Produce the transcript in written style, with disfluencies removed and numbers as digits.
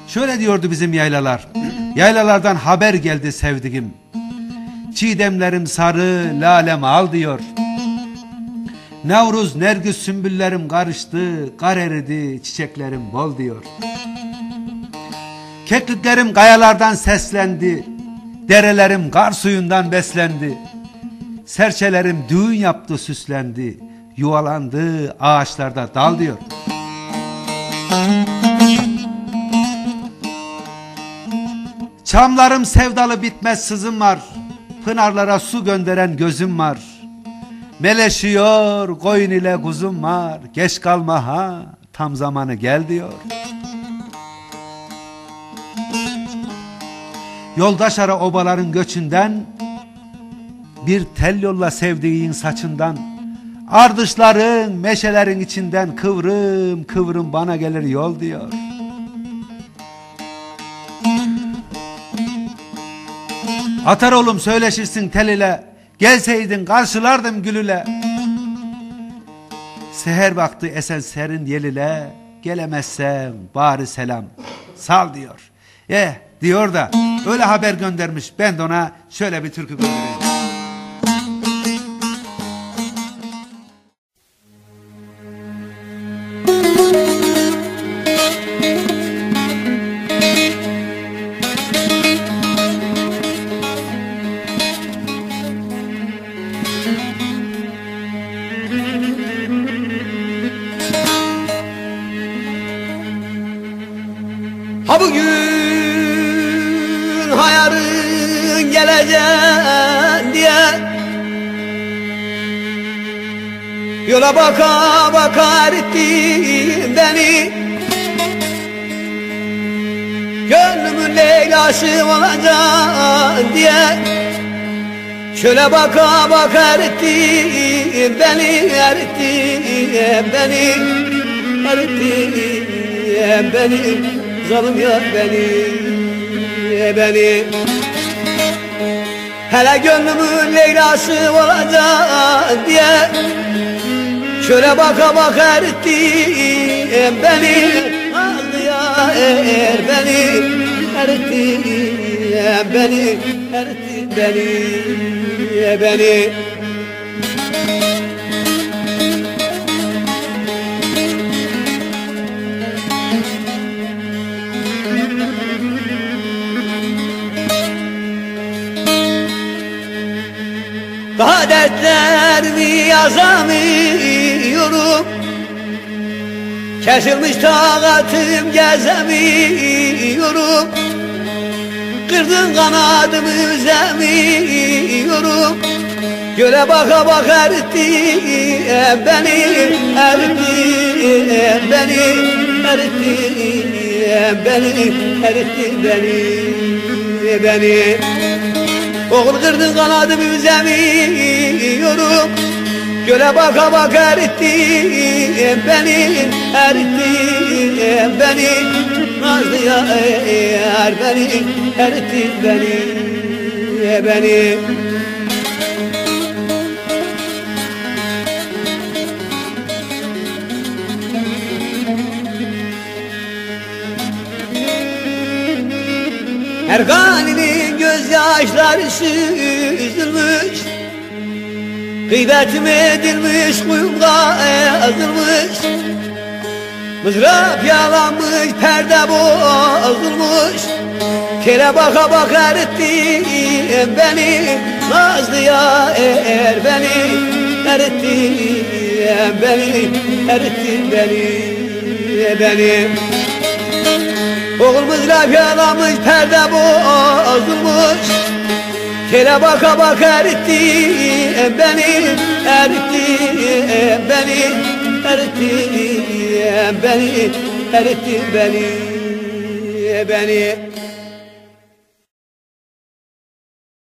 Şöyle diyordu bizim yaylalar. Yaylalardan haber geldi sevdiğim. Çiğdemlerim sarı, lalem al diyor. Nevruz, nergis, sümbüllerim karıştı, kar eridi, çiçeklerim bol diyor. Kekliklerim kayalardan seslendi, derelerim kar suyundan beslendi. Serçelerim düğün yaptı, süslendi, yuvalandı ağaçlarda dal diyor. Çamlarım sevdalı bitmez sızım var, pınarlara su gönderen gözüm var. Meleşiyor koyun ile kuzum var, geç kalma ha, tam zamanı gel diyor. Yoldaş ara obaların göçünden, bir tel yolla sevdiğin saçından. Ardışların, meşelerin içinden kıvrım kıvrım bana gelir yol diyor. Atar oğlum söyleşirsin tel ile, gelseydin karşılardım gül ile. Seher vakti esen serin yel ile, gelemezsem bari selam sal diyor. Diyor da öyle haber göndermiş, ben de ona şöyle bir türkü göndereyim. Ha bugün hayarın gelecek diye yola baka bakar ettin beni. Gönlümün Leyla'sı olacak diye şöyle baka bakar ettin beni, erittin beni, erittin beni. Zalim yar beni hele gönlümün Leyla'sı olacak diye şöyle baka baka erittin beni. Aldı ya beni, erittin beni, erittin beni. Daha dertlerimi yazamıyorum, kesilmiş tağatım gezemiyorum. Kırdın kanadımı üzemiyorum, göle baka baka erittin beni, erittin beni, erittin beni, erittin beni. Oğul kırdın kanadımı üzemiyorum, göle baka baka erittin beni, erittin beni. Nazlı yar beni, erittin beni. Ergani'nin gözyaşları süzülmüş, gıybetim edilmiş, kuyumda yazılmış. Mızrap yalanmış, perde bozulmuş, kere baka baka erittin beni. Nazlı yar beni, erittin beni, erittin beni. Oğul mızrap yalamış, perde bozulmuş, kere baka baka erittin beni, erittin beni, erittin beni, erittin beni.